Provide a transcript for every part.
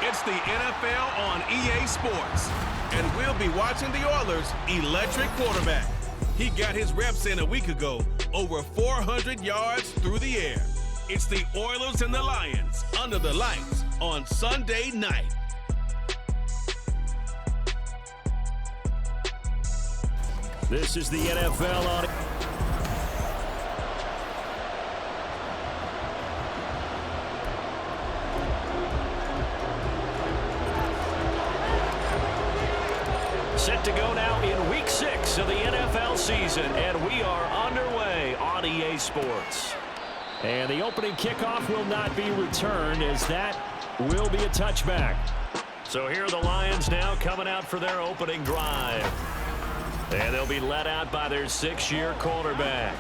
It's the NFL on EA Sports. And we'll be watching the Oilers' electric quarterback. He got his reps in a week ago, over 400 yards through the air. It's the Oilers and the Lions under the lights on Sunday night. This is the NFL on set to go now in Week 6 of the NFL season, and we are underway on EA Sports. And the opening kickoff will not be returned, as that will be a touchback. So here are the Lions now coming out for their opening drive. And they'll be led out by their 6-year quarterback.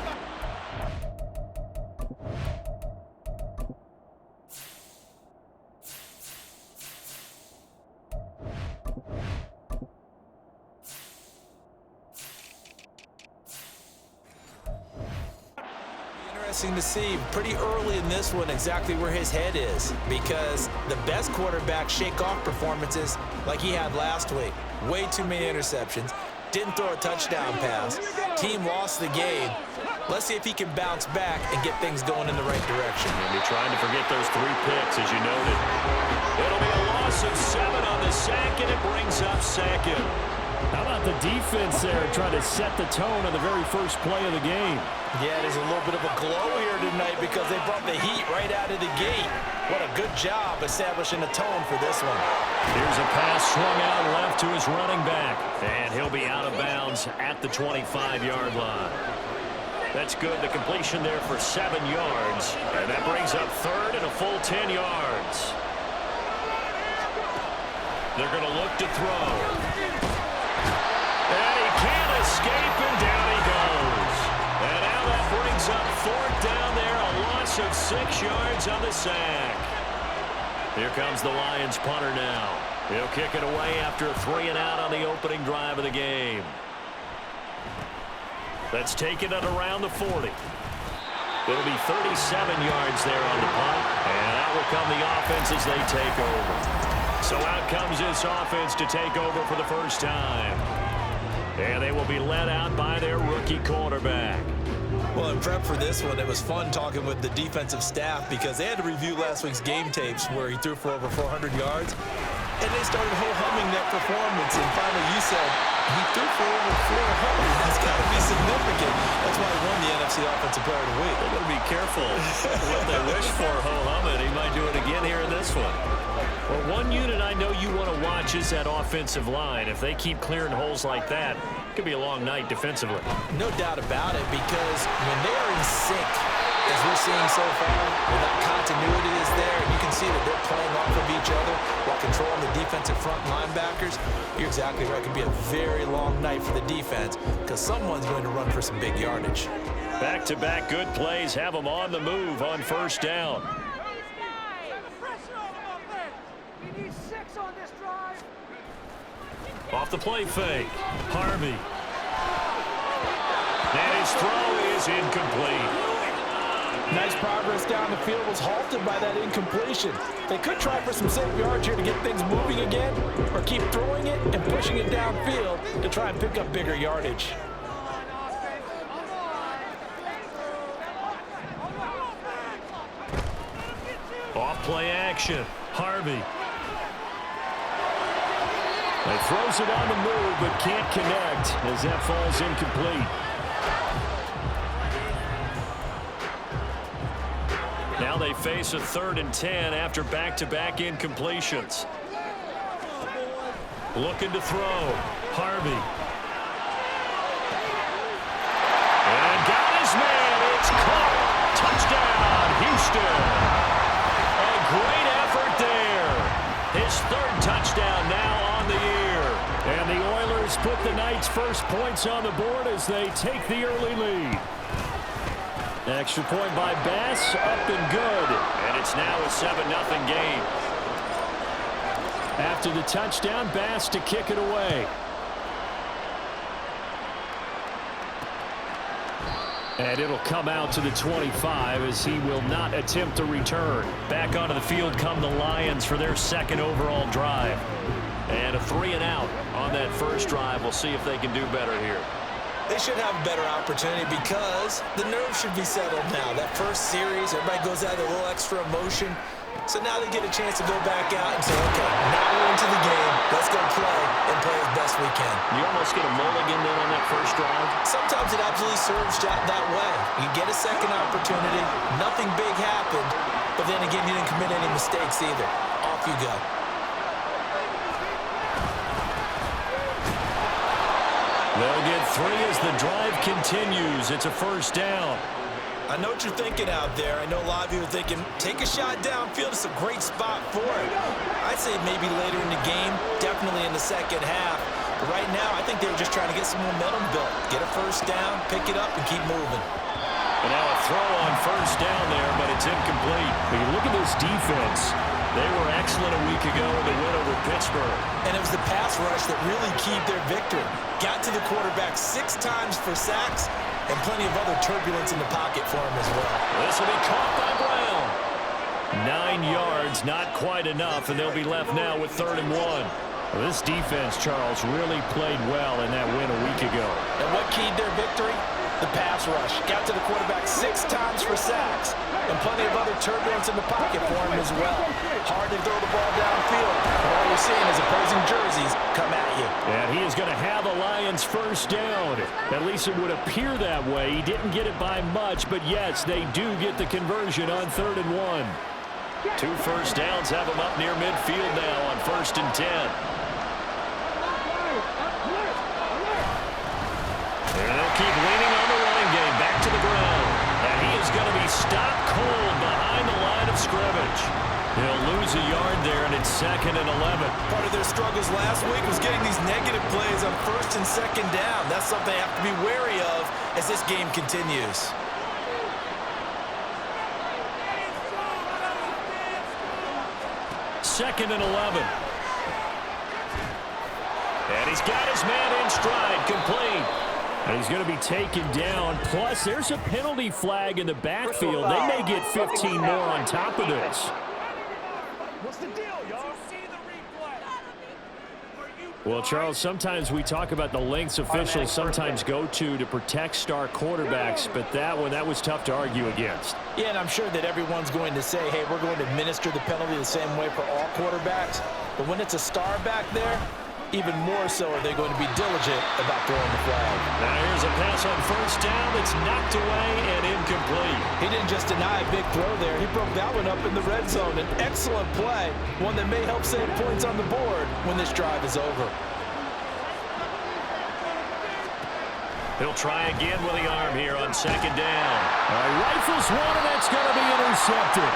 Interesting to see pretty early in this one exactly where his head is, because the best quarterbacks shake off performances like he had last week. Way too many interceptions. Didn't throw a touchdown pass. Team lost the game. Let's see if he can bounce back and get things going in the right direction. He'll be trying to forget those 3 picks, as you noted. It'll be a loss of 7 on the sack, and it brings up second. How about the defense there trying to set the tone on the very first play of the game? Yeah, there's a little bit of a glow here tonight because they brought the heat right out of the gate. What a good job establishing a tone for this one. Here's a pass swung out left to his running back, and he'll be out of bounds at the 25-yard line. That's good. The completion there for 7 yards, and that brings up third and a full 10 yards. They're going to look to throw. And he can't escape, and down he goes. And now that brings up 4th down there, a loss of 6 yards on the sack. Here comes the Lions punter now. He'll kick it away after a 3-and-out on the opening drive of the game. That's taken it around the 40. It'll be 37 yards there on the punt, and out will come the offense as they take over. So out comes this offense to take over for the first time. And they will be led out by their rookie quarterback. Well, in prep for this one, it was fun talking with the defensive staff because they had to review last week's game tapes where he threw for over 400 yards. And they started ho-humming that performance. And finally, you said, he threw for over 400. That's got to be significant. That's why he won the NFC Offensive Player of the Week. They're going to be careful what they wish for, ho-humming. He might do it again here in this one. Well, one unit I know you want to watch is that offensive line. If they keep clearing holes like that, it could be a long night defensively. No doubt about it, because when they are in sync, as we're seeing so far, where that continuity is there, and you can see that they're playing off of each other while controlling the defensive front linebackers, you're exactly right. It could be a very long night for the defense because someone's going to run for some big yardage. Back-to-back good plays have them on the move on first down. Off the play fake, Harvey. And his throw is incomplete. Nice progress down the field was halted by that incompletion. They could try for some safe yards here to get things moving again, or keep throwing it and pushing it downfield to try and pick up bigger yardage. Off play action, Harvey. He throws it on the move, but can't connect as that falls incomplete. Now they face a 3rd and 10 after back-to-back incompletions. Looking to throw, Harvey. And got his man, it's caught. Touchdown, Houston. A great effort there. His 3rd touchdown now on the year. And the Oilers put the night's first points on the board as they take the early lead. Extra point by Bass, up and good. And it's now a 7-0 game. After the touchdown, Bass to kick it away. And it'll come out to the 25 as he will not attempt a return. Back onto the field come the Lions for their second overall drive. And a 3-and-out on that first drive. We'll see if they can do better here. They should have a better opportunity because the nerves should be settled now. That first series, everybody goes out with a little extra emotion. So now they get a chance to go back out and say, okay, now we're into the game. Let's go play and play as best we can. You almost get a mulligan then on that first drive? Sometimes it absolutely serves that way. You get a second opportunity. Nothing big happened. But then again, you didn't commit any mistakes either. Off you go. They'll get 3 as the drive continues. It's a first down. I know what you're thinking out there. I know a lot of you are thinking, take a shot downfield. It's a great spot for it. I'd say maybe later in the game, definitely in the second half. But right now, I think they were just trying to get some momentum built. Get a first down, pick it up, and keep moving. And now a throw on first down there, but it's incomplete. When you look at this defense, they were excellent a week ago in the win over Pittsburgh. And it was the pass rush that really keyed their victory. Got to the quarterback 6 times for sacks, and plenty of other turbulence in the pocket for him as well. This will be caught by Brown. 9 yards, not quite enough, and they'll be left now with 3rd and 1. Well, this defense, Charles, really played well in that win a week ago. And what keyed their victory? The pass rush. Got to the quarterback 6 times for sacks, and plenty of other turbulence in the pocket for him as well. Hard to throw the ball downfield, but all you're seeing is opposing jerseys come at you. And he is going to have the Lions first down. At least it would appear that way. He didn't get it by much, but yes, they do get the conversion on 3rd and 1. 2 first downs have them up near midfield now on 1st and 10. And they'll keep leaning on the running game back to the ground. And he is going to be stopped cold behind the line of scrimmage. He'll lose a yard there, and it's 2nd and 11. Part of their struggles last week was getting these negative plays on 1st and 2nd down. That's something they have to be wary of as this game continues. Second and 11. And he's got his man in stride, complete. And he's going to be taken down. Plus, there's a penalty flag in the backfield. They may get 15 more on top of this. What's the deal, y'all? See the replay. Well, Charles, sometimes we talk about the lengths officials sometimes go to protect star quarterbacks, but that was tough to argue against. Yeah, and I'm sure that everyone's going to say, hey, we're going to administer the penalty the same way for all quarterbacks. But when it's a star back there, even more so are they going to be diligent about throwing the flag. Now here's a pass on first down that's knocked away and incomplete. He didn't just deny a big throw there. He broke that one up in the red zone. An excellent play, one that may help save points on the board when this drive is over. He'll try again with the arm here on 2nd down. Rifles one, and that's going to be intercepted.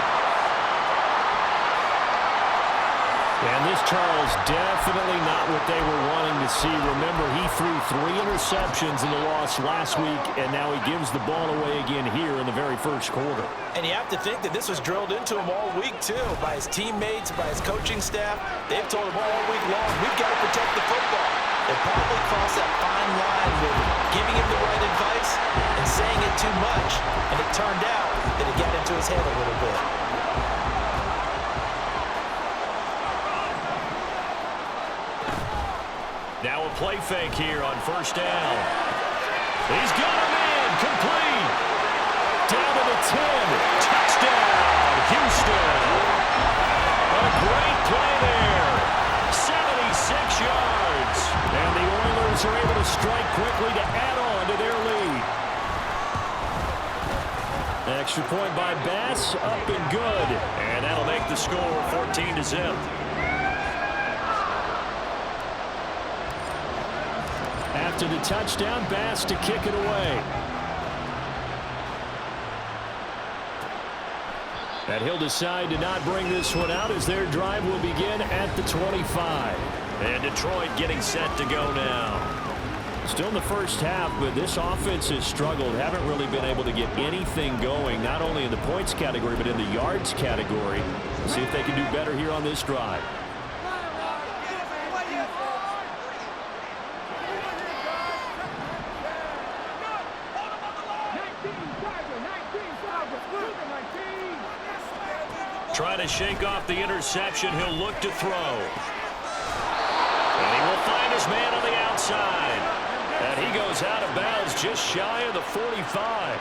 And this, Charles, definitely not what they were wanting to see. Remember, he threw 3 interceptions in the loss last week, and now he gives the ball away again here in the very first quarter. And you have to think that this was drilled into him all week, too, by his teammates, by his coaching staff. They've told him all week long, we've got to protect the football. They probably crossed that fine line with giving him the right advice and saying it too much. And it turned out that it got into his head a little bit. Now a play fake here on first down. He's got him in, complete. Down to the 10. Touchdown, Houston. A great play there. 76 yards. And the Oilers are able to strike quickly to add on to their lead. Extra point by Bass, up and good. And that'll make the score 14-0. After the touchdown, Bass to kick it away. And he'll decide to not bring this one out as their drive will begin at the 25. And Detroit getting set to go now. Still in the first half, but this offense has struggled. Haven't really been able to get anything going, not only in the points category, but in the yards category. Let's see if they can do better here on this drive. try to shake off the interception. He'll look to throw. And he will find his man on the outside. And he goes out of bounds just shy of the 45.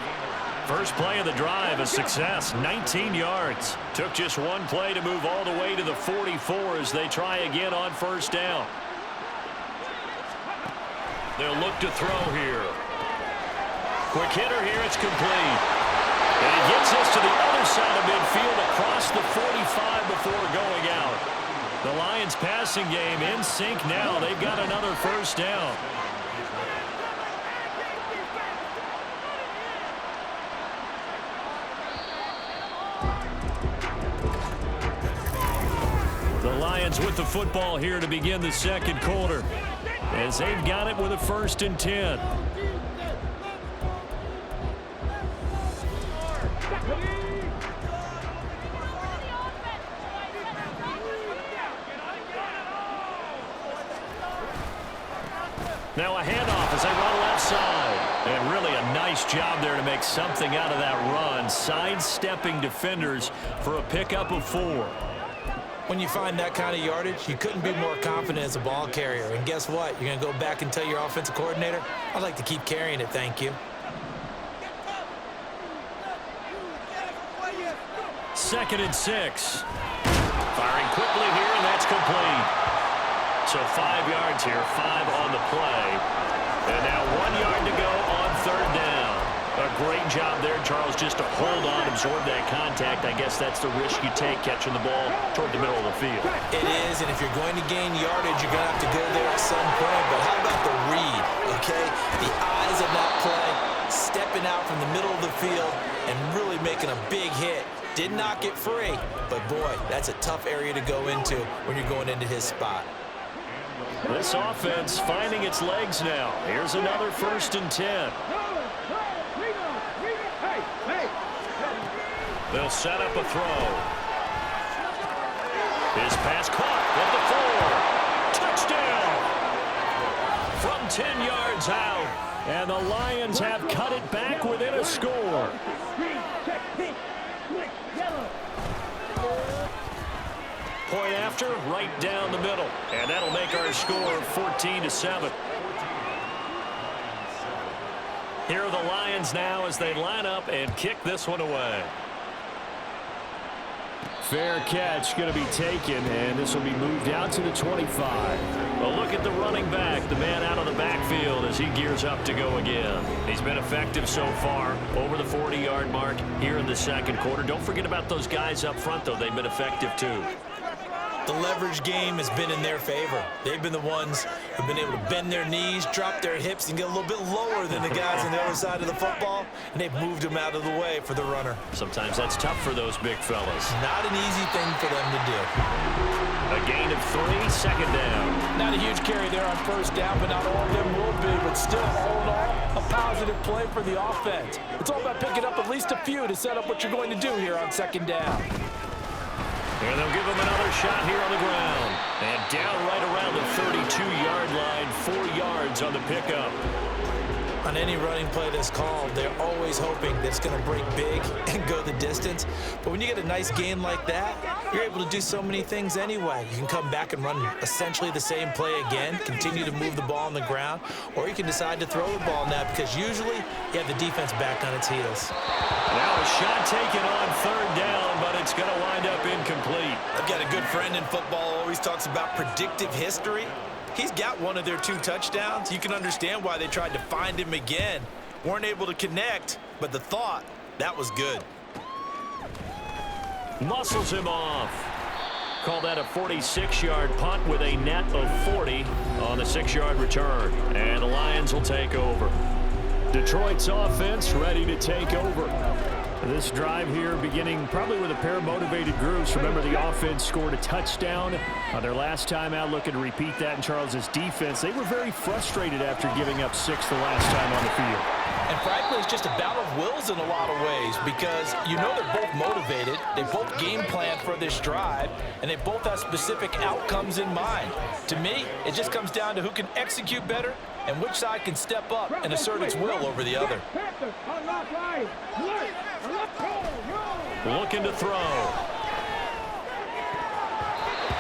First play of the drive, a success, 19 yards. Took just one play to move all the way to the 44 as they try again on first down. They'll look to throw here. Quick hitter here, it's complete. And he gets us to the other side of midfield across the 45 before going out. The Lions passing game in sync now. They've got another first down. The Lions with the football here to begin the second quarter, as they've got it with a 1st and 10. Now a handoff as they run left side. And really a nice job there to make something out of that run, sidestepping defenders for a pickup of 4. When you find that kind of yardage, you couldn't be more confident as a ball carrier. And guess what? You're going to go back and tell your offensive coordinator, I'd like to keep carrying it, thank you. 2nd and 6. Firing quickly here, and that's complete. So 5 yards here, 5 on the play. And now 1 yard to go on 3rd down. A great job there, Charles, just to hold on, absorb that contact. I guess that's the risk you take catching the ball toward the middle of the field. It is, and if you're going to gain yardage, you're going to have to go there at some point. But how about the read, okay? The eyes of that play, stepping out from the middle of the field and really making a big hit. Did not get free, but boy, that's a tough area to go into when you're going into his spot. This offense finding its legs now. Here's another 1st and 10. They'll set up a throw. His pass caught at the 4. Touchdown! From 10 yards out. And the Lions have cut it back within a score. Point after, right down the middle. And that'll make our score 14-7. Here are the Lions now as they line up and kick this one away. Fair catch going to be taken, and this will be moved out to the 25. Well, look at the running back, the man out of the backfield as he gears up to go again. He's been effective so far, over the 40-yard mark here in the second quarter. Don't forget about those guys up front, though. They've been effective, too. The leverage game has been in their favor. They've been the ones who've been able to bend their knees, drop their hips, and get a little bit lower than the guys on the other side of the football, and they've moved them out of the way for the runner. Sometimes that's tough for those big fellas. Not an easy thing for them to do. A gain of 3, 2nd down. Not a huge carry there on 1st down, but not all of them will be, but still, all in all, a positive play for the offense. It's all about picking up at least a few to set up what you're going to do here on 2nd down. And they'll give him another shot here on the ground. And down right around the 32-yard line, 4 yards on the pickup. On any running play that's called, they're always hoping that it's going to break big and go the distance. But when you get a nice gain like that, you're able to do so many things anyway. You can come back and run essentially the same play again, continue to move the ball on the ground, or you can decide to throw the ball now because usually you have the defense back on its heels. Now a shot taken on 3rd down, but it's going to wind up incomplete. I've got a good friend in football who always talks about predictive history. He's got one of their 2 touchdowns. You can understand why they tried to find him again. Weren't able to connect, but the thought, that was good. Muscles him off. Call that a 46-yard punt with a net of 40 on the 6-yard return. And the Lions will take over. Detroit's offense ready to take over. This drive here beginning probably with a pair of motivated groups. Remember, the offense scored a touchdown on their last time out, looking to repeat that in Charles's defense. They were very frustrated after giving up 6 the last time on the field. And frankly, it's just a battle of wills in a lot of ways because you know they're both motivated, they both game plan for this drive, and they both have specific outcomes in mind. To me, it just comes down to who can execute better and which side can step up and assert its will over the other. Looking to throw.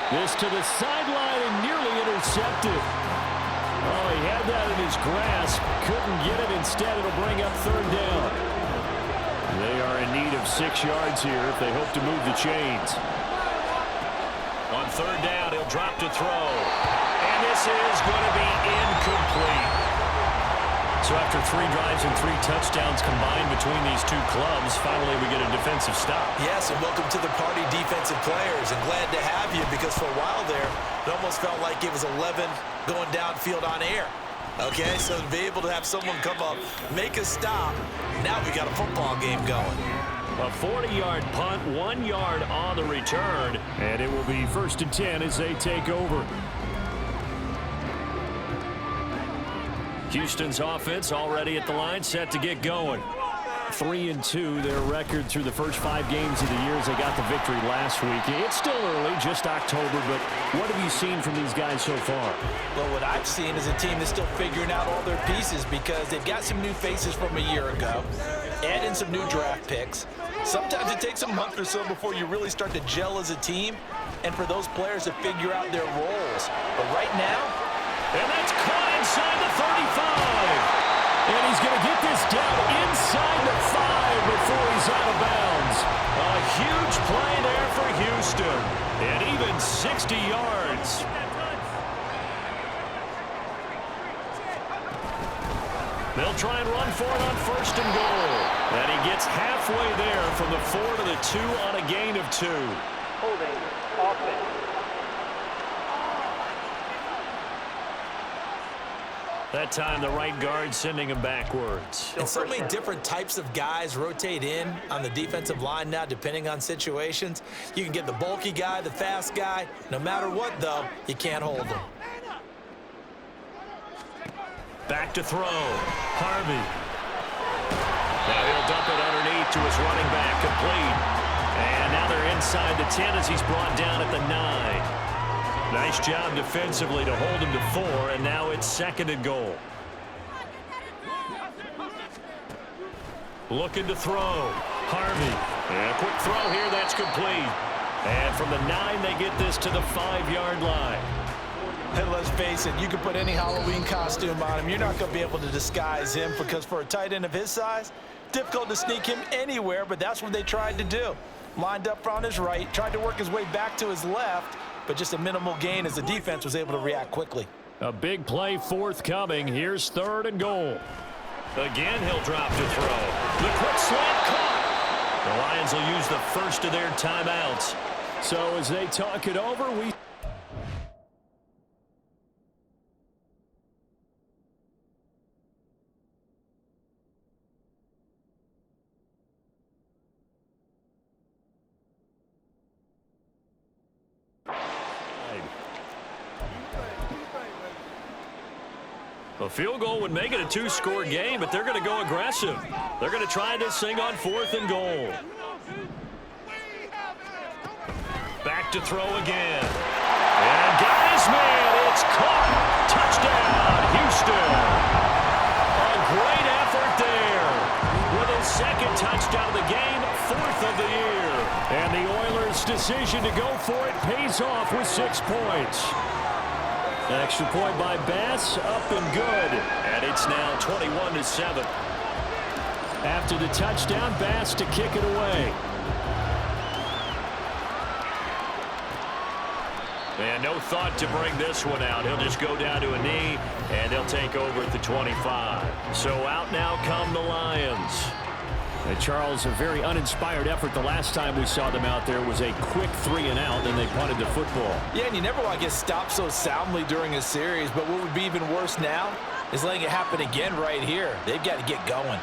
This to the sideline and nearly intercepted. Oh, he had that in his grasp. Couldn't get it. Instead, it'll bring up third down. They are in need of 6 yards here if they hope to move the chains. On third down, he'll drop to throw. And this is going to be incomplete. So after 3 drives and 3 touchdowns combined between these two clubs, finally we get a defensive stop. Yes, and welcome to the party, defensive players, and glad to have you, because for a while there, it almost felt like it was 11 going downfield on air. Okay, so to be able to have someone come up, make a stop, now we got a football game going. A 40-yard punt, 1 yard on the return, and it will be 1st and 10 as they take over. Houston's offense already at the line, set to get going. 3-2, their record through the first 5 games of the year as they got the victory last week. It's still early, just October, but what have you seen from these guys so far? Well, what I've seen is a team that's still figuring out all their pieces, because they've got some new faces from a year ago, add in some new draft picks. Sometimes it takes a month or so before you really start to gel as a team, and for those players to figure out their roles. But right now, and that's caught inside the 35. And he's going to get this down inside the 5 before he's out of bounds. A huge play there for Houston. And even 60 yards. They'll try and run for it on 1st and goal. And he gets halfway there from the 4 to the 2 on a gain of 2. Holding offense. That time, the right guard sending him backwards. And so many different types of guys rotate in on the defensive line now, depending on situations. You can get the bulky guy, the fast guy. No matter what, though, you can't hold them. Back to throw. Harvey. Now he'll dump it underneath to his running back, complete. And now they're inside the 10 as he's brought down at the 9. Nice job defensively to hold him to 4, and now it's 2nd and goal. Looking to throw. Harvey. And a quick throw here, that's complete. And from the 9, they get this to the 5-yard line. And let's face it, you can put any Halloween costume on him. You're not going to be able to disguise him, because for a tight end of his size, difficult to sneak him anywhere, but that's what they tried to do. Lined up on his right, tried to work his way back to his left, but just a minimal gain as the defense was able to react quickly. A big play forthcoming. Here's 3rd and goal. Again, he'll drop to throw. The quick slant caught. The Lions will use the first of their timeouts. So as they talk it over, we... A field goal would make it a 2-score game, but they're going to go aggressive. They're going to try this thing on 4th and goal. Back to throw again. And got his man. It's caught. Touchdown, Houston. A great effort there. With his 2nd touchdown of the game, 4th of the year. And the Oilers' decision to go for it pays off with 6 points. An extra point by Bass, up and good. And it's now 21-7. After the touchdown, Bass to kick it away. And no thought to bring this one out. He'll just go down to a knee, and they'll take over at the 25. So out now come the Lions. Charles, a very uninspired effort. The last time we saw them out there was a quick 3-and-out, and they punted the football. Yeah, and you never want to get stopped so soundly during a series, but what would be even worse now is letting it happen again right here. They've got to get going.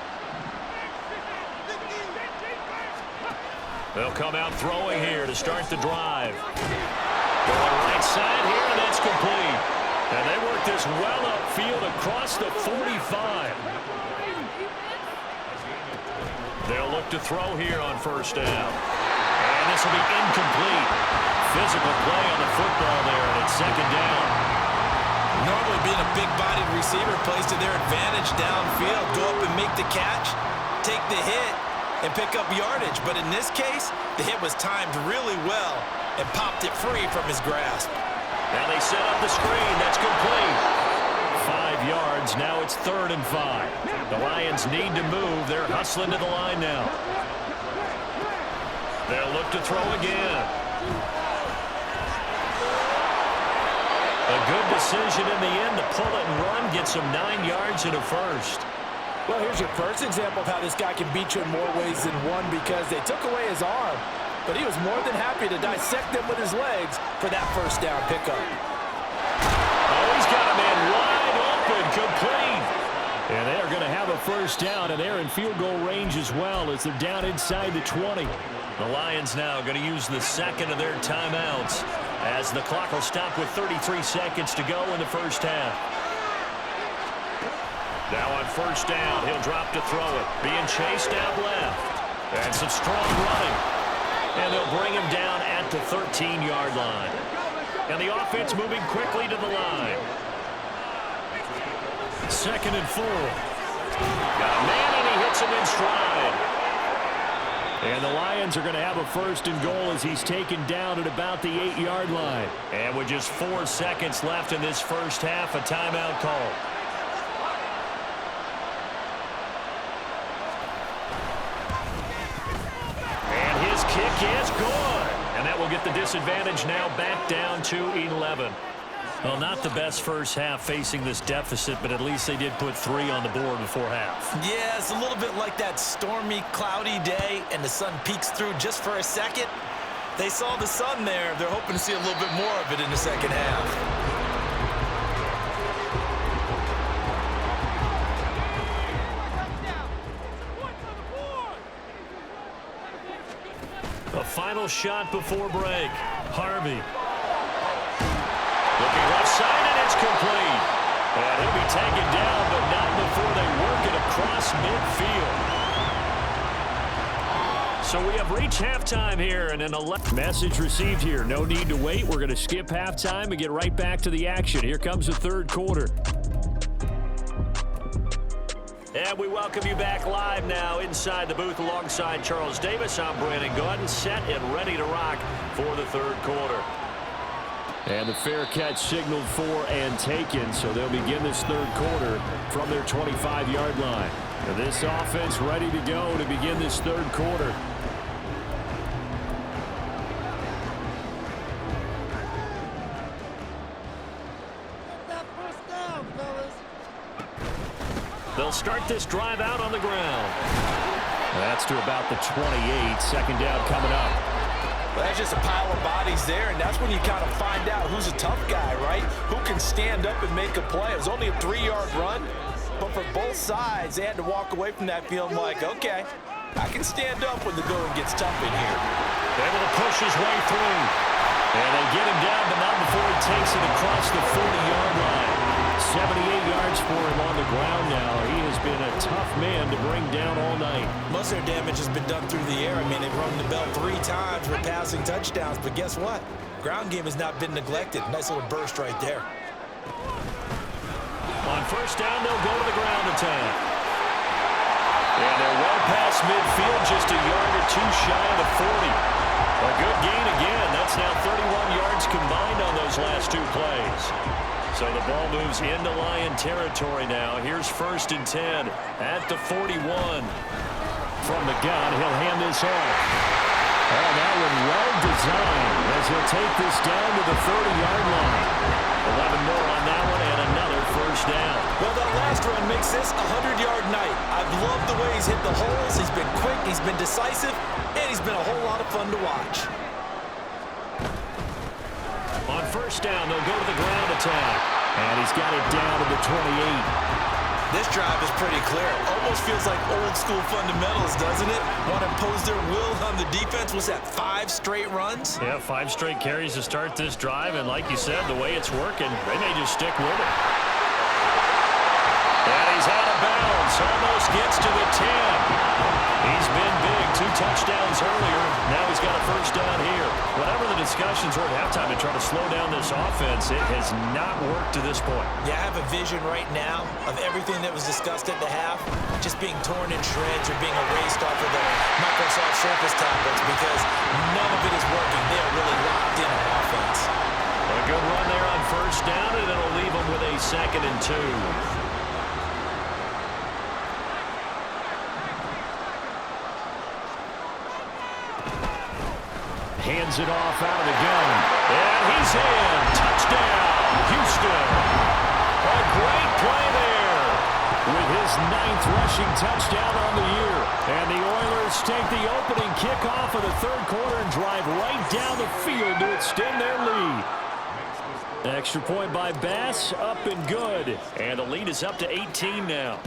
They'll come out throwing here to start the drive. Going right side here, and that's complete. And they work this well upfield across the 45. They'll look to throw here on 1st down. And this will be incomplete. Physical play on the football there, and it's 2nd down. Normally being a big-bodied receiver plays to their advantage downfield. Go up and make the catch, take the hit, and pick up yardage. But in this case, the hit was timed really well. and popped it free from his grasp. Now they set up the screen. That's complete. 5 yards. Now it's 3rd and 5. The Lions need to move. They're hustling to the line now. They'll look to throw again. A good decision in the end to pull it and run. Get some 9 yards and a first. Well, here's your first example of how this guy can beat you in more ways than one, because they took away his arm, but he was more than happy to dissect them with his legs for that first down pickup. Oh, he's got a man wide open, complete. And they're going to have a first down, and they're in field goal range as well as they're down inside the 20. The Lions now going to use the second of their timeouts as the clock will stop with 33 seconds to go in the first half. Now on first down, he'll drop to throw it. Being chased out left. And some strong running. And they'll bring him down at the 13-yard line. And the offense moving quickly to the line. 2nd and 4. Got a man, and he hits him in stride. And the Lions are going to have a 1st and goal as he's taken down at about the 8-yard line. And with just 4 seconds left in this first half, a timeout call. Kick is good. And that will get the disadvantage now back down to 11. Well, not the best first half facing this deficit, but at least they did put 3 on the board before half. Yeah, it's a little bit like that stormy, cloudy day, and the sun peeks through just for a second. They saw the sun there. They're hoping to see a little bit more of it in the second half. The final shot before break. Harvey. Looking left side, and it's complete. And he'll be taken down, but not before they work it across midfield. So we have reached halftime here, and an message received here. No need to wait. We're going to skip halftime and get right back to the action. Here comes the 3rd quarter. And we welcome you back live now inside the booth alongside Charles Davis. I'm Brandon Gordon, set and ready to rock for the 3rd quarter. And the fair catch signaled for and taken, so they'll begin this 3rd quarter from their 25-yard line. And this offense ready to go to begin this 3rd quarter. They'll start this drive out on the ground. That's to about the 28. 2nd down coming up. Well, that's just a pile of bodies there, and that's when you kind of find out who's a tough guy, right? Who can stand up and make a play. It was only a 3-yard run, but for both sides, they had to walk away from that feeling like, okay, I can stand up when the going gets tough in here. Able to push his way through. And they get him down, but not before he takes it across the 40-yard line. 78 yards for him on the ground now. He has been a tough man to bring down all night. Most of their damage has been done through the air. I mean, they've rung the bell 3 times for passing touchdowns, but guess what? Ground game has not been neglected. Nice little burst right there. On first down, they'll go to the ground attack. And they're well past midfield, just a yard or 2 shy of the 40. A good gain again. That's now 31 yards combined on those last 2 plays. So the ball moves into Lion territory now. Here's 1st and 10 at the 41. From the gun, he'll hand this off. Oh, that one well designed as he'll take this down to the 30-yard line. 11 more on that one and another first down. Well, that last run makes this a 100-yard night. I've loved the way he's hit the holes. He's been quick, he's been decisive, and he's been a whole lot of fun to watch. On first down, they'll go to the ground attack. And he's got it down to the 28. This drive is pretty clear. Almost feels like old school fundamentals, doesn't it? Want to impose their will on the defense. Was that 5 straight runs? Yeah, 5 straight carries to start this drive. And like you said, the way it's working, they may just stick with it. And he's out of bounds. Almost gets to the 10. He's been big, 2 touchdowns earlier. Now he's got a first down here. Whatever the discussions were at halftime to try to slow down this offense, it has not worked to this point. Yeah, I have a vision right now of everything that was discussed at the half just being torn in shreds or being erased off of the Microsoft Surface tablets because none of it is working. They are really locked in on offense. A good run there on first down, and it'll leave them with a 2nd and 2. Hands it off out of the gun. And he's in. Touchdown, Houston. A great play there with his 9th rushing touchdown on the year. And the Oilers take the opening kickoff of the 3rd quarter and drive right down the field to extend their lead. Extra point by Bass, up and good. And the lead is up to 18 now.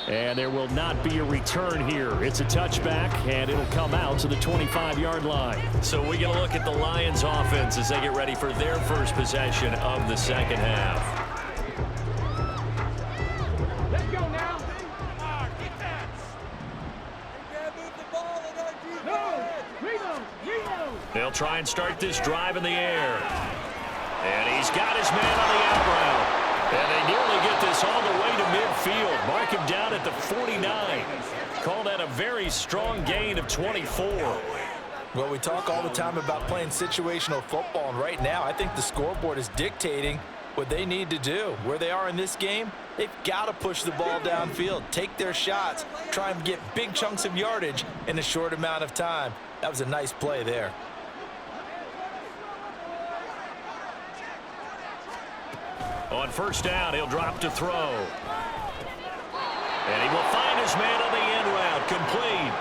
And there will not be a return here. It's a touchback, and it'll come out to the 25-yard line. So we get a look at the Lions offense as they get ready for their first possession of the 2nd half. Let's go now. Get that. We can't move the ball in our defense. No. Reload. They'll try and start this drive in the air. And he's got his man on the out route. And they nearly get this all the way to midfield. Mark him down at the 49. Call that a very strong gain of 24. Well, we talk all the time about playing situational football, and right now I think the scoreboard is dictating what they need to do. Where they are in this game, they've got to push the ball downfield, take their shots, try and get big chunks of yardage in a short amount of time. That was a nice play there. On first down, he'll drop to throw. And he will find his man on the end route, complete.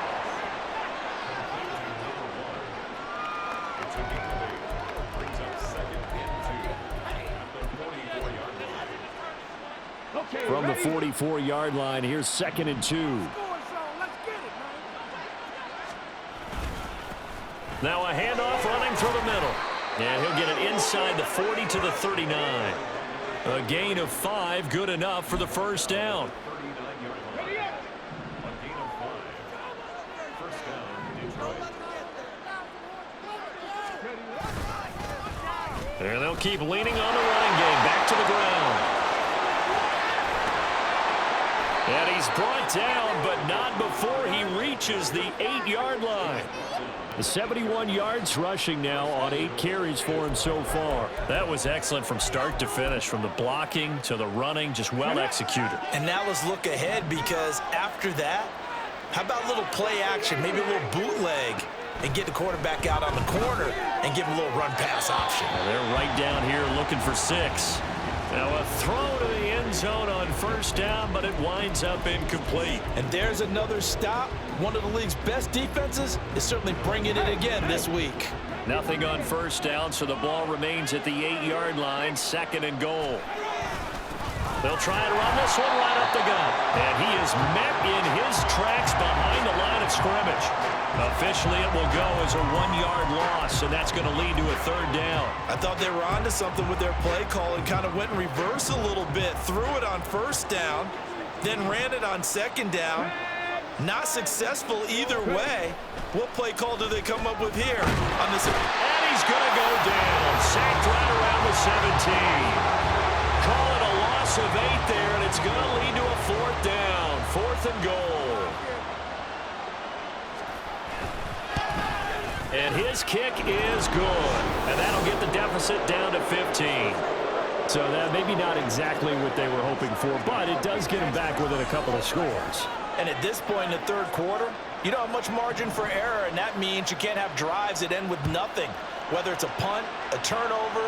From the 44-yard line, here's 2nd and 2. Now a handoff running through the middle. And he'll get it inside the 40 to the 39. A gain of 5, good enough for the first down. And they'll keep leaning on the running game. Back to the ground. And he's brought down, but not before he reaches the 8-yard line. 71 yards rushing now on 8 carries for him so far. That was excellent from start to finish, from the blocking to the running, just well executed. And now let's look ahead, because after that, how about a little play action, maybe a little bootleg, and get the quarterback out on the corner and give him a little run-pass option. Well, they're right down here looking for 6. Now a throw to the end zone on first down, but it winds up incomplete. And there's another stop. One of the league's best defenses is certainly bringing it again this week. Nothing on first down, so the ball remains at the 8-yard line, 2nd and goal. They'll try and run this one right up the gut. And he is met in his tracks behind the line of scrimmage. Officially, it will go as a 1-yard loss, and that's going to lead to a 3rd down. I thought they were onto something with their play call and kind of went in reverse a little bit. Threw it on first down, then ran it on 2nd down. Not successful either way. What play call do they come up with here on this? And he's going to go down. Sacked right around the 17. Call it a loss of 8 there, and it's going to lead to a 4th down. 4th and goal. And his kick is good. And that'll get the deficit down to 15. So that maybe not exactly what they were hoping for, but it does get them back within a couple of scores. And at this point in the 3rd quarter, you don't have much margin for error, and that means you can't have drives that end with nothing. Whether it's a punt, a turnover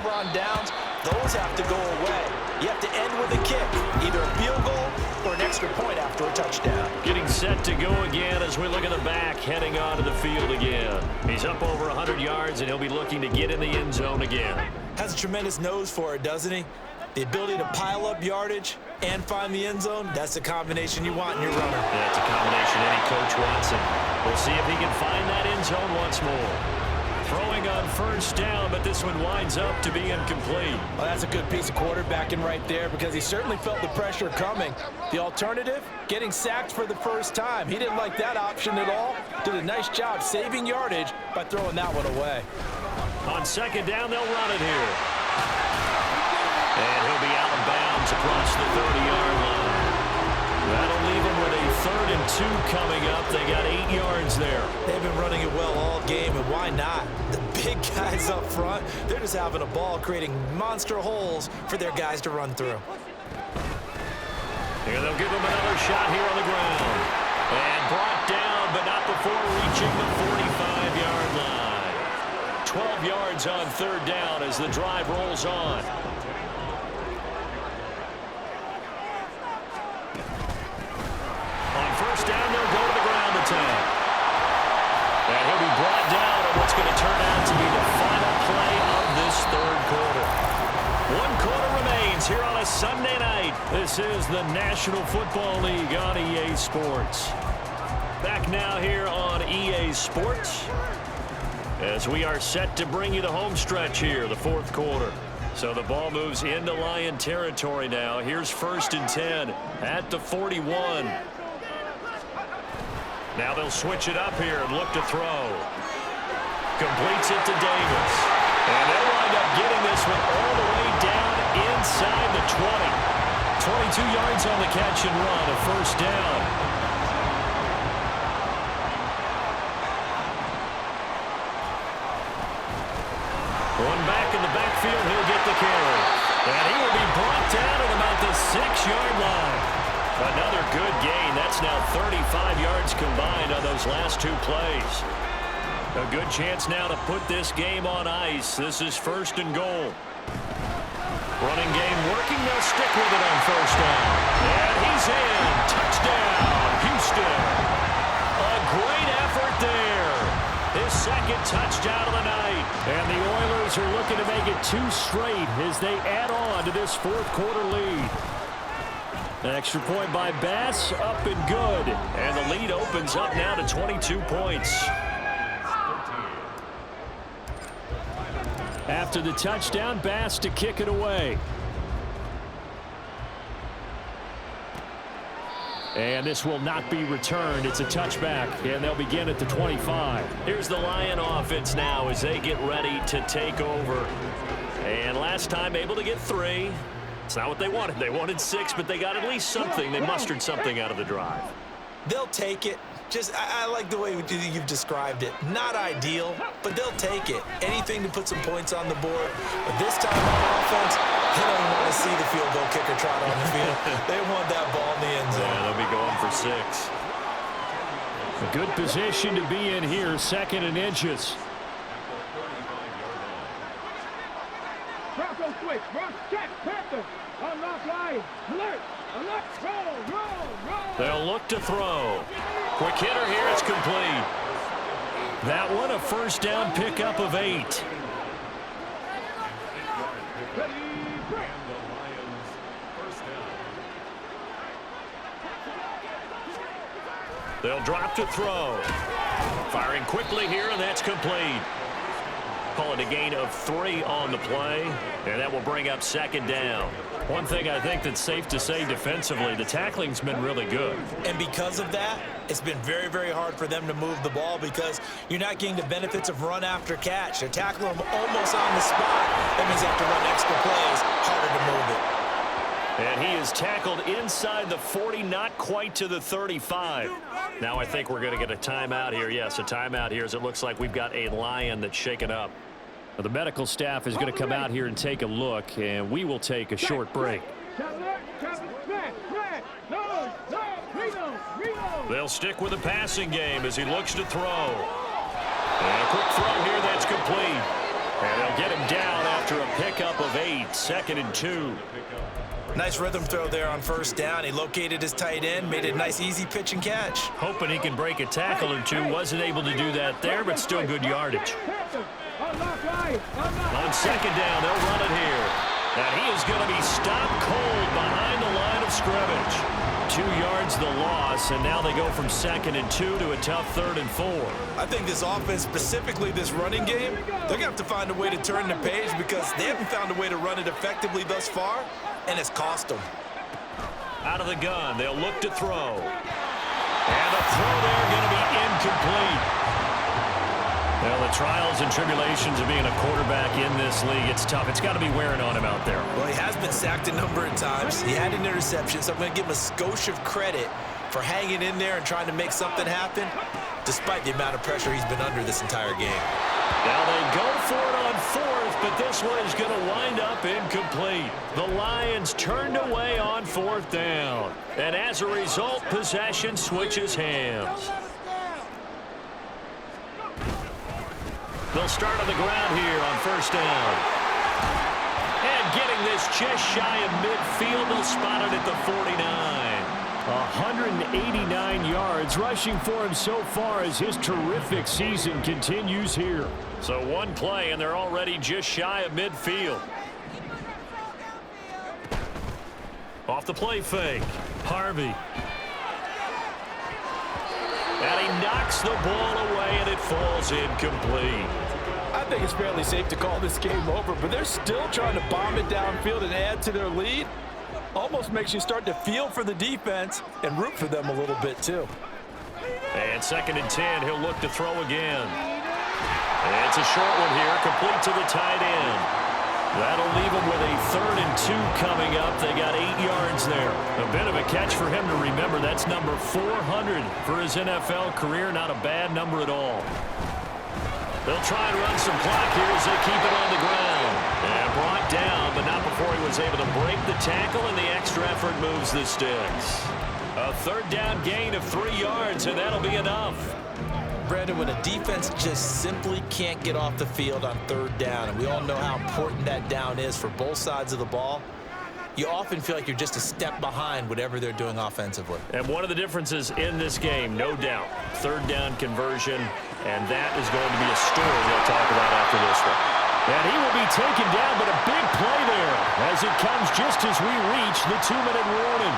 on downs, those have to go away. You have to end with a kick, either a field goal or an extra point after a touchdown. Getting set to go again as we look at the back, heading onto the field again. He's up over 100 yards, and he'll be looking to get in the end zone again. Has a tremendous nose for it, doesn't he? The ability to pile up yardage and find the end zone, that's the combination you want in your runner. That's a combination any coach wants, and we'll see if he can find that end zone once more. Throwing on first down, but this one winds up to be incomplete. Well, that's a good piece of quarterbacking right there because he certainly felt the pressure coming. The alternative, getting sacked for the first time. He didn't like that option at all. Did a nice job saving yardage by throwing that one away. On second down, they'll run it here. And he'll be out of bounds across the 30-yard line. That'll leave them with a 3rd and 2 coming up. They got 8 yards there. They've been running it well all game, and why not? The big guys up front, they're just having a ball, creating monster holes for their guys to run through. Here they'll give him another shot here on the ground. And brought down, but not before reaching the 45-yard line. 12 yards on 3rd down as the drive rolls on. On first down, they'll go to the ground attack. And he'll be brought down on what's going to turn out to be the final play of this 3rd quarter. 1 quarter remains here on a Sunday night. This is the National Football League on EA Sports. Back now here on EA Sports as we are set to bring you the home stretch here, the 4th quarter. So the ball moves into Lion territory now. Here's 1st and 10 at the 41. Now they'll switch it up here and look to throw. Completes it to Davis. And they'll wind up getting this one all the way down inside the 20. 22 yards on the catch and run, a 1st down. One back in the backfield, he'll get the carry. And he will be brought down at about the 6-yard line. Another good gain. That's now 35 yards combined on those last 2 plays. A good chance now to put this game on ice. This is 1st and goal. Running game working. They'll stick with it on 1st down. And he's in. Touchdown, Houston. A great effort there. His 2nd touchdown of the night. And the Oilers are looking to make it 2 straight as they add on to this 4th quarter lead. An extra point by Bass, up and good. And the lead opens up now to 22 points. After the touchdown, Bass to kick it away. And this will not be returned. It's a touchback, and they'll begin at the 25. Here's the Lion offense now as they get ready to take over. And last time able to get 3. It's not what they wanted. They wanted 6, but they got at least something. They mustered something out of the drive. They'll take it. I like the way you've described it. Not ideal, but they'll take it. Anything to put some points on the board. But this time on offense, they don't even want to see the field goal kicker trot on the field. They want that ball in the end zone. Yeah, they'll be going for 6. A good position to be in here, 2nd and inches. Bronco switch, Bronco check, Panther, unlock line, alert, roll. They'll look to throw. Quick hitter here, it's complete. That one a 1st down pickup of 8. They'll drop to throw. Firing quickly here, and that's complete. Call it a gain of 3 on the play, and that will bring up 2nd down. One thing I think that's safe to say defensively, the tackling's been really good. And because of that, it's been very, very hard for them to move the ball because you're not getting the benefits of run after catch. They're tackling them almost on the spot. That means they have to run extra plays, harder to move it. And he is tackled inside the 40, not quite to the 35. Now I think we're going to get a timeout here. Yes, a timeout here as it looks like we've got a Lion that's shaken up. Well, the medical staff is going to come out here and take a look, and we will take a short break. They'll stick with the passing game as he looks to throw. And a quick throw here that's complete. And they'll get him down after a pickup of 8, 2nd and 2. Nice rhythm throw there on 1st down. He located his tight end, made it a nice easy pitch and catch. Hoping he can break a tackle or 2. Wasn't able to do that there, but still good yardage. On 2nd down, they'll run it here. And he is going to be stopped cold behind the line of scrimmage. 2 yards the loss, and now they go from 2nd and 2 to a tough 3rd and 4. I think this offense, specifically this running game, they're going to have to find a way to turn the page because they haven't found a way to run it effectively thus far, and it's cost them. Out of the gun, they'll look to throw. And the throw there going to be incomplete. Well, the trials and tribulations of being a quarterback in this league, it's tough. It's got to be wearing on him out there. Well, he has been sacked a number of times. He had an interception, so I'm going to give him a skosh of credit for hanging in there and trying to make something happen, despite the amount of pressure he's been under this entire game. Now they go for it on 4th, but this one is going to wind up incomplete. The Lions turned away on 4th down. And as a result, possession switches hands. They'll start on the ground here on 1st down. And getting this just shy of midfield, they'll spot it at the 49. 189 yards rushing for him so far as his terrific season continues here. So one play, and they're already just shy of midfield. Off the play fake, Harvey. And he knocks the ball away, and it falls incomplete. I think it's fairly safe to call this game over, but they're still trying to bomb it downfield and add to their lead. Almost makes you start to feel for the defense and root for them a little bit, too. And 2nd and 10, he'll look to throw again. And it's a short one here, complete to the tight end. That'll leave him with a 3rd and 2 coming up. They got 8 yards there. A bit of a catch for him to remember. That's number 400 for his NFL career. Not a bad number at all. They'll try and run some clock here as they keep it on the ground. And brought down, but not before he was able to break the tackle, and the extra effort moves the sticks. A 3rd down gain of 3 yards, and that'll be enough. Brandon, when a defense just simply can't get off the field on 3rd down, and we all know how important that down is for both sides of the ball, you often feel like you're just a step behind whatever they're doing offensively. And one of the differences in this game, no doubt, 3rd down conversion, and that is going to be a story we'll talk about after this one. And he will be taken down, but a big play there as it comes just as we reach the 2-minute warning.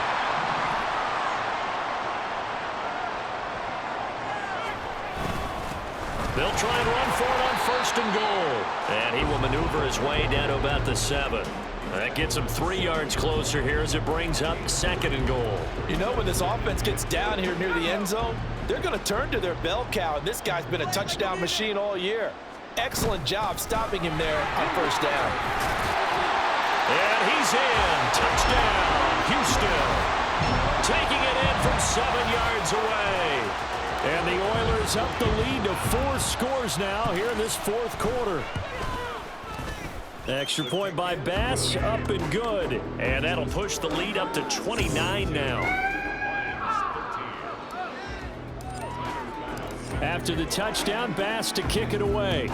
They'll try and run for it on 1st and goal. And he will maneuver his way down to about the 7. That gets him 3 yards closer here as it brings up 2nd and goal. You know, when this offense gets down here near the end zone, they're going to turn to their bell cow, and this guy's been a touchdown machine all year. Excellent job stopping him there on 1st down. And he's in. Touchdown, Houston. Taking it in from 7 yards away. And the Oilers up the lead to 4 scores now here in this 4th quarter. Extra point by Bass, up and good. And that'll push the lead up to 29 now. After the touchdown, Bass to kick it away.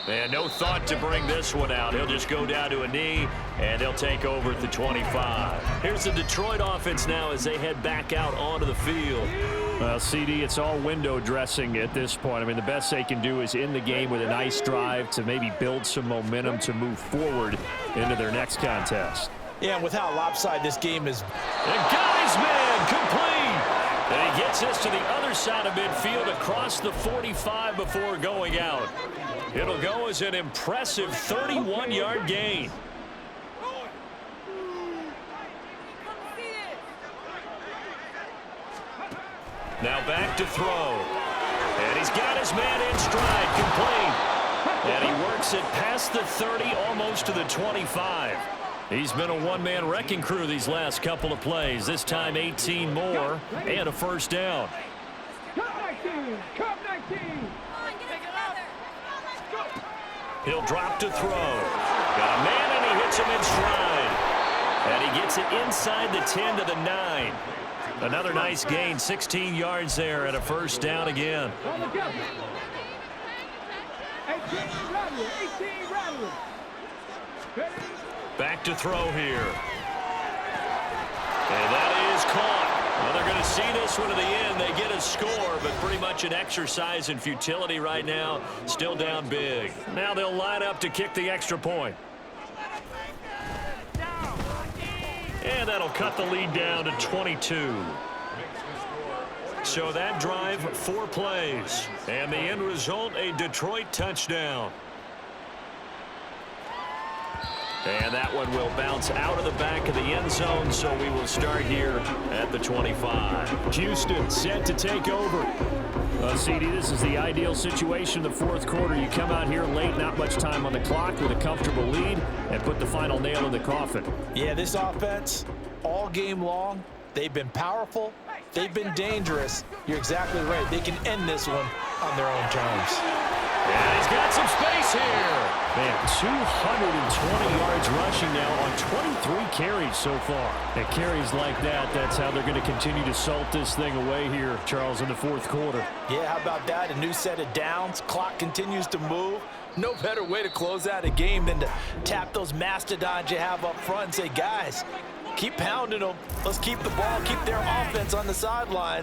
And no thought to bring this one out. He'll just go down to a knee, and they'll take over at the 25. Here's the Detroit offense now as they head back out onto the field. Well, CD, it's all window dressing at this point. I mean, the best they can do is in the game with a nice drive to maybe build some momentum to move forward into their next contest. Yeah, and with how lopsided this game is. And Guy's man complete. And he gets us to the other side of midfield across the 45 before going out. It'll go as an impressive 31-yard gain. Now back to throw. And he's got his man in stride, complete. And he works it past the 30, almost to the 25. He's been a one-man wrecking crew these last couple of plays. This time 18 more and a 1st down. He'll drop to throw. Got a man, and he hits him in stride. And he gets it inside the 10 to the 9. Another nice gain, 16 yards there, and a 1st down again. Back to throw here. And that is caught. Well, they're going to see this one to the end. They get a score, but pretty much an exercise in futility right now. Still down big. Now they'll line up to kick the extra point. And that'll cut the lead down to 22. So that drive, 4 plays. And the end result, a Detroit touchdown. And that one will bounce out of the back of the end zone, so we will start here at the 25. Houston set to take over. CD, this is the ideal situation in the fourth quarter. You come out here late, not much time on the clock with a comfortable lead, and put the final nail in the coffin. Yeah, this offense, all game long, they've been powerful, they've been dangerous. You're exactly right. They can end this one on their own terms. And he's got some space here. Man, 220 yards rushing now on 23 carries so far. And carries like that, that's how they're going to continue to salt this thing away here, Charles, in the fourth quarter. Yeah, how about that? A new set of downs. Clock continues to move. No better way to close out a game than to tap those mastodons you have up front and say, guys, keep pounding them. Let's keep the ball, keep their offense on the sideline.